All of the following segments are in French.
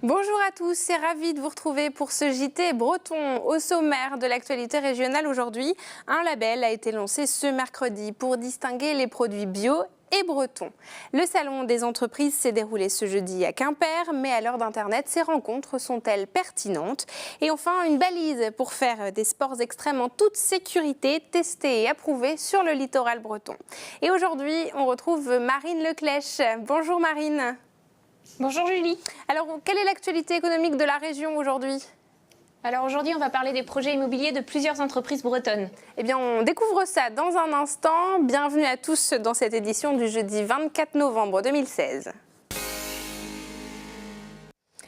Bonjour à tous, c'est ravi de vous retrouver pour ce JT breton. Au sommaire de l'actualité régionale aujourd'hui, un label a été lancé ce mercredi pour distinguer les produits bio et bretons. Le salon des entreprises s'est déroulé ce jeudi à Quimper, mais à l'heure d'Internet, ces rencontres sont-elles pertinentes? Et enfin, une balise pour faire des sports extrêmes en toute sécurité, testée et approuvée sur le littoral breton. Et aujourd'hui, on retrouve Marine Leclèche. Bonjour Marine. Bonjour Julie. Alors, quelle est l'actualité économique de la région aujourd'hui ? Alors aujourd'hui, on va parler des projets immobiliers de plusieurs entreprises bretonnes. Eh bien, on découvre ça dans un instant. Bienvenue à tous dans cette édition du jeudi 24 novembre 2016.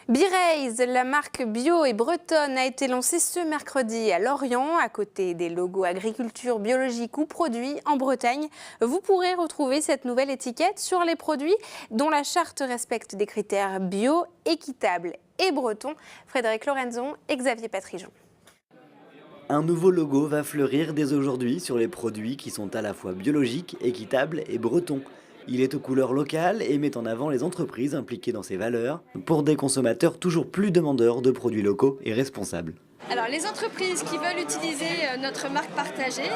B-Raise, la marque bio et bretonne, a été lancée ce mercredi à Lorient. À côté des logos agriculture, biologique ou produits en Bretagne, vous pourrez retrouver cette nouvelle étiquette sur les produits dont la charte respecte des critères bio, équitables et bretons. Frédéric Lorenzon et Xavier Patrijon. Un nouveau logo va fleurir dès aujourd'hui sur les produits qui sont à la fois biologiques, équitables et bretons. Il est aux couleurs locales et met en avant les entreprises impliquées dans ces valeurs pour des consommateurs toujours plus demandeurs de produits locaux et responsables. Alors les entreprises qui veulent utiliser notre marque partagée,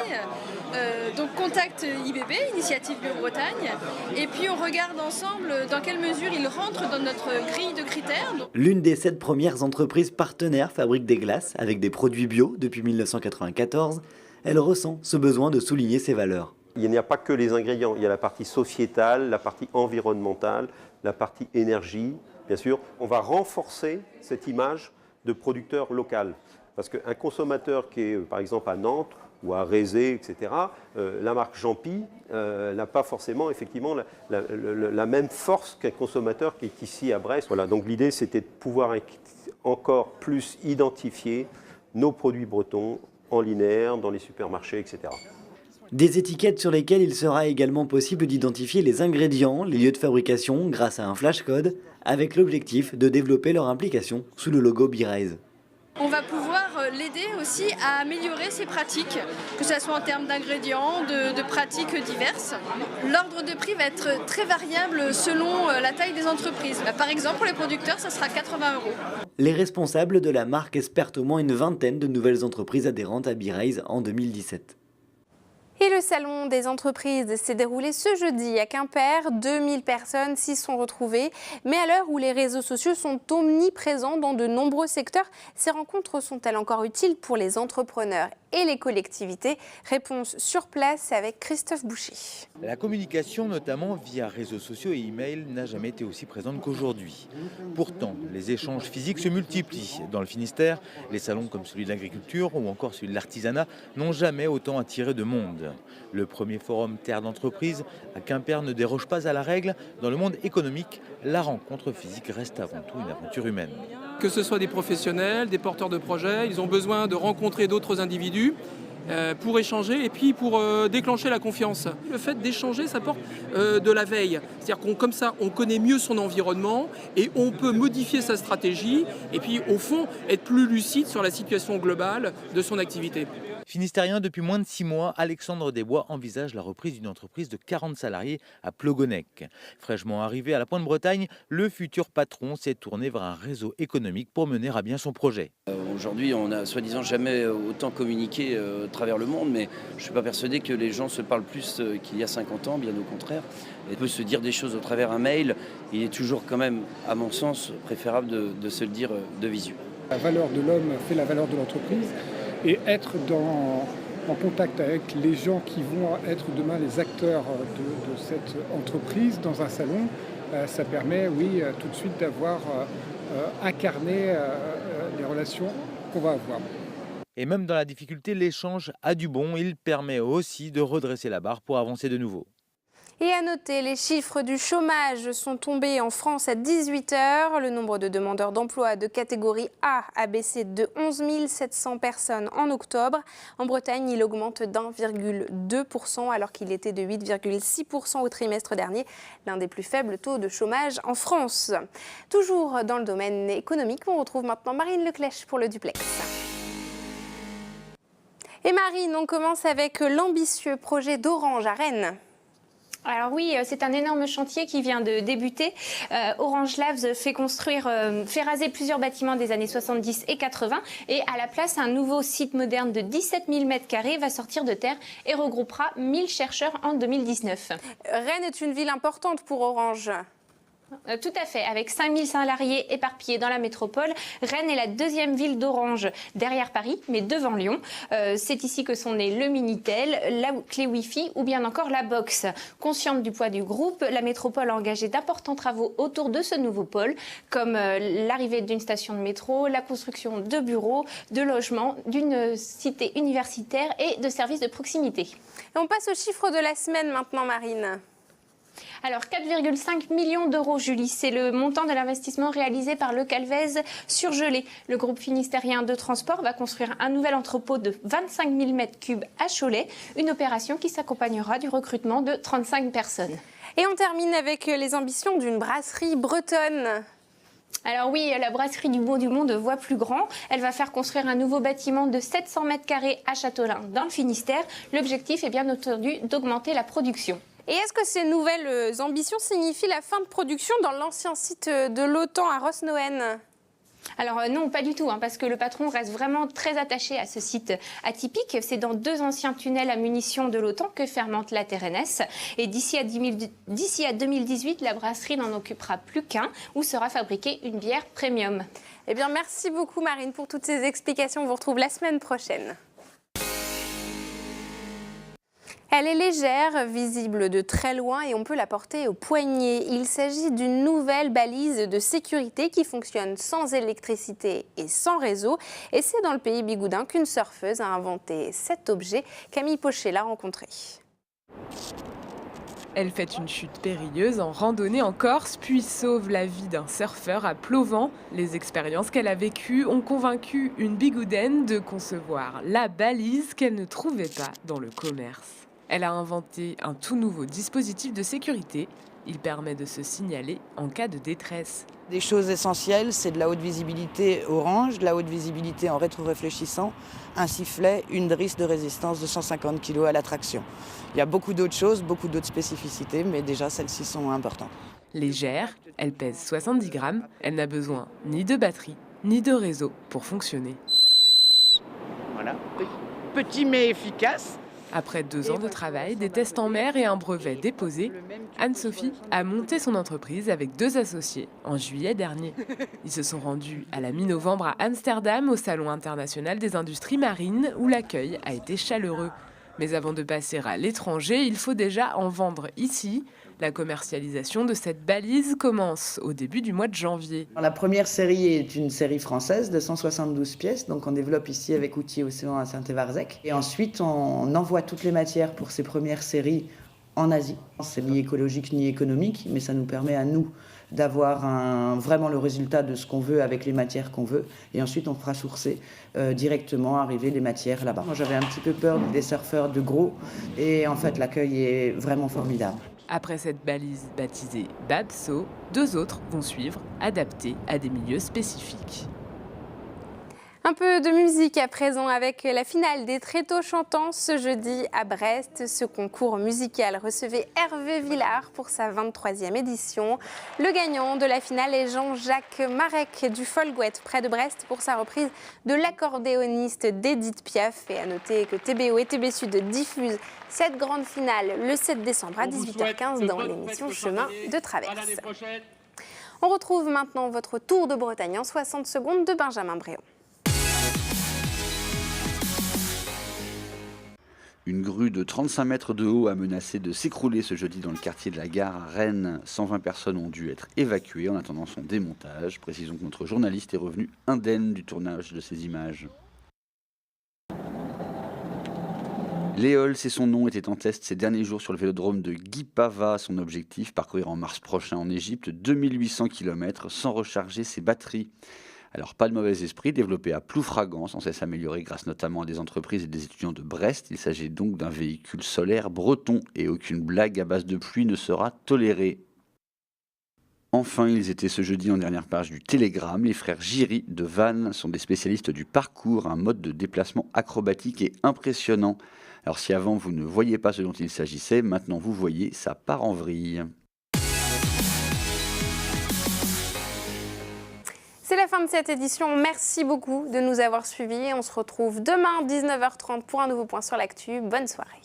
donc contactent IBB, Initiative Bio Bretagne, et puis on regarde ensemble dans quelle mesure ils rentrent dans notre grille de critères. L'une des 7 premières entreprises partenaires fabrique des glaces avec des produits bio depuis 1994. Elle ressent ce besoin de souligner ses valeurs. Il n'y a pas que les ingrédients, il y a la partie sociétale, la partie environnementale, la partie énergie, bien sûr. On va renforcer cette image de producteur local. Parce qu'un consommateur qui est par exemple à Nantes ou à Rézé, etc., la marque Jean-Pi n'a pas forcément effectivement la même force qu'un consommateur qui est ici à Brest. Voilà, donc l'idée c'était de pouvoir encore plus identifier nos produits bretons en linéaire, dans les supermarchés, etc. Des étiquettes sur lesquelles il sera également possible d'identifier les ingrédients, les lieux de fabrication grâce à un flashcode, avec l'objectif de développer leur implication sous le logo B-Raise. On va pouvoir l'aider aussi à améliorer ses pratiques, que ce soit en termes d'ingrédients, de pratiques diverses. L'ordre de prix va être très variable selon la taille des entreprises. Par exemple, pour les producteurs, ça sera 80 €. Les responsables de la marque espèrent au moins une vingtaine de nouvelles entreprises adhérentes à B-Raise en 2017. Et le salon des entreprises s'est déroulé ce jeudi à Quimper. 2000 personnes s'y sont retrouvées. Mais à l'heure où les réseaux sociaux sont omniprésents dans de nombreux secteurs, ces rencontres sont-elles encore utiles pour les entrepreneurs et les collectivités? Réponse sur place avec Christophe Boucher. La communication, notamment via réseaux sociaux et email, n'a jamais été aussi présente qu'aujourd'hui. Pourtant, les échanges physiques se multiplient. Dans le Finistère, les salons comme celui de l'agriculture ou encore celui de l'artisanat n'ont jamais autant attiré de monde. Le premier forum Terre d'entreprise à Quimper ne déroge pas à la règle. Dans le monde économique, la rencontre physique reste avant tout une aventure humaine. Que ce soit des professionnels, des porteurs de projets, ils ont besoin de rencontrer d'autres individus pour échanger et puis pour déclencher la confiance. Le fait d'échanger, ça porte de la veille. C'est-à-dire qu'on comme ça, on connaît mieux son environnement et on peut modifier sa stratégie et puis au fond être plus lucide sur la situation globale de son activité. Finistérien depuis moins de 6 mois, Alexandre Desbois envisage la reprise d'une entreprise de 40 salariés à Plogonec. Fraîchement arrivé à la Pointe-Bretagne, le futur patron s'est tourné vers un réseau économique pour mener à bien son projet. Aujourd'hui, on n'a soi-disant jamais autant communiqué à travers le monde, mais je ne suis pas persuadé que les gens se parlent plus qu'il y a 50 ans, bien au contraire. On peut se dire des choses au travers un mail, il est toujours quand même, à mon sens, préférable de se le dire de visu. La valeur de l'homme fait la valeur de l'entreprise. Et être en contact avec les gens qui vont être demain les acteurs de cette entreprise dans un salon, ça permet, oui, tout de suite d'avoir incarné les relations qu'on va avoir. Et même dans la difficulté, l'échange a du bon. Il permet aussi de redresser la barre pour avancer de nouveau. Et à noter, les chiffres du chômage sont tombés en France à 18h. Le nombre de demandeurs d'emploi de catégorie A baissé de 11 700 personnes en octobre. En Bretagne, il augmente d'1,2% alors qu'il était de 8,6% au trimestre dernier, l'un des plus faibles taux de chômage en France. Toujours dans le domaine économique, on retrouve maintenant Marine Leclèche pour le duplex. Et Marine, on commence avec l'ambitieux projet d'Orange à Rennes. Alors oui, c'est un énorme chantier qui vient de débuter. Orange Labs fait raser plusieurs bâtiments des années 70 et 80 et à la place, un nouveau site moderne de 17 000 m² va sortir de terre et regroupera 1000 chercheurs en 2019. Rennes est une ville importante pour Orange. Tout à fait. Avec 5000 salariés éparpillés dans la métropole, Rennes est la deuxième ville d'Orange, derrière Paris, mais devant Lyon. C'est ici que sont nés le Minitel, la clé Wi-Fi ou bien encore la box. Consciente du poids du groupe, la métropole a engagé d'importants travaux autour de ce nouveau pôle, comme l'arrivée d'une station de métro, la construction de bureaux, de logements, d'une cité universitaire et de services de proximité. Et on passe aux chiffres de la semaine maintenant, Marine. Alors 4,5 millions d'euros, Julie, c'est le montant de l'investissement réalisé par Le Calvez sur Gelée. Le groupe finistérien de transport va construire un nouvel entrepôt de 25 000 m3 à Cholet, une opération qui s'accompagnera du recrutement de 35 personnes. Et on termine avec les ambitions d'une brasserie bretonne. Alors oui, la brasserie du Bout du Monde voit plus grand. Elle va faire construire un nouveau bâtiment de 700 m² à Châteaulin, dans le Finistère. L'objectif est bien entendu d'augmenter la production. Et est-ce que ces nouvelles ambitions signifient la fin de production dans l'ancien site de l'OTAN à Rosnoën ? Alors non, pas du tout, parce que le patron reste vraiment très attaché à ce site atypique. C'est dans 2 anciens tunnels à munitions de l'OTAN que fermente la TRNS. Et d'ici à 2018, la brasserie n'en occupera plus qu'un, où sera fabriquée une bière premium. Eh bien, merci beaucoup Marine pour toutes ces explications. On vous retrouve la semaine prochaine. Elle est légère, visible de très loin et on peut la porter au poignet. Il s'agit d'une nouvelle balise de sécurité qui fonctionne sans électricité et sans réseau. Et c'est dans le pays bigoudin qu'une surfeuse a inventé cet objet. Camille Pochet l'a rencontré. Elle fait une chute périlleuse en randonnée en Corse, puis sauve la vie d'un surfeur à Plovent. Les expériences qu'elle a vécues ont convaincu une bigoudaine de concevoir la balise qu'elle ne trouvait pas dans le commerce. Elle a inventé un tout nouveau dispositif de sécurité. Il permet de se signaler en cas de détresse. Des choses essentielles, c'est de la haute visibilité orange, de la haute visibilité en rétro-réfléchissant, un sifflet, une drisse de résistance de 150 kg à la traction. Il y a beaucoup d'autres choses, beaucoup d'autres spécificités, mais déjà celles-ci sont importantes. Légère, elle pèse 70 grammes, elle n'a besoin ni de batterie, ni de réseau pour fonctionner. Voilà, petit mais efficace. Après 2 ans de travail, des tests en mer et un brevet déposé, Anne-Sophie a monté son entreprise avec 2 associés en juillet dernier. Ils se sont rendus à la mi-novembre à Amsterdam, au Salon international des industries marines, où l'accueil a été chaleureux. Mais avant de passer à l'étranger, il faut déjà en vendre ici. La commercialisation de cette balise commence au début du mois de janvier. La première série est une série française de 172 pièces, donc on développe ici avec Outils Océan à Saint-Évarzec. Et ensuite, on envoie toutes les matières pour ces premières séries en Asie. C'est ni écologique ni économique, mais ça nous permet à nous d'avoir vraiment le résultat de ce qu'on veut avec les matières qu'on veut. Et ensuite, on fera sourcer directement, arriver les matières là-bas. Moi, j'avais un petit peu peur des surfeurs de gros, et en fait, l'accueil est vraiment formidable. Après cette balise baptisée Babso, 2 autres vont suivre, adaptés à des milieux spécifiques. Un peu de musique à présent avec la finale des Tréteaux chantants ce jeudi à Brest. Ce concours musical recevait Hervé Villard pour sa 23e édition. Le gagnant de la finale est Jean-Jacques Marek du Folgouette près de Brest pour sa reprise de l'accordéoniste d'Edith Piaf. Et à noter que TBO et TB Sud diffusent cette grande finale le 7 décembre à 18h15 dans l'émission Chemin de Traverse. On retrouve maintenant votre tour de Bretagne en 60 secondes de Benjamin Bréau. Une grue de 35 mètres de haut a menacé de s'écrouler ce jeudi dans le quartier de la Gare à Rennes. 120 personnes ont dû être évacuées en attendant son démontage. Précisons que notre journaliste est revenu indemne du tournage de ces images. Léol, c'est son nom, était en test ces derniers jours sur le vélodrome de Guipava. Son objectif, parcourir en mars prochain en Égypte 2800 km sans recharger ses batteries. Alors, pas de mauvais esprit, développé à Ploufragan, censé s'améliorer grâce notamment à des entreprises et des étudiants de Brest. Il s'agit donc d'un véhicule solaire breton et aucune blague à base de pluie ne sera tolérée. Enfin, ils étaient ce jeudi en dernière page du Télégramme. Les frères Giry de Vannes sont des spécialistes du parcours, un mode de déplacement acrobatique et impressionnant. Alors si avant vous ne voyiez pas ce dont il s'agissait, maintenant vous voyez, ça part en vrille. C'est la fin de cette édition. Merci beaucoup de nous avoir suivis. On se retrouve demain 19h30 pour un nouveau point sur l'actu. Bonne soirée.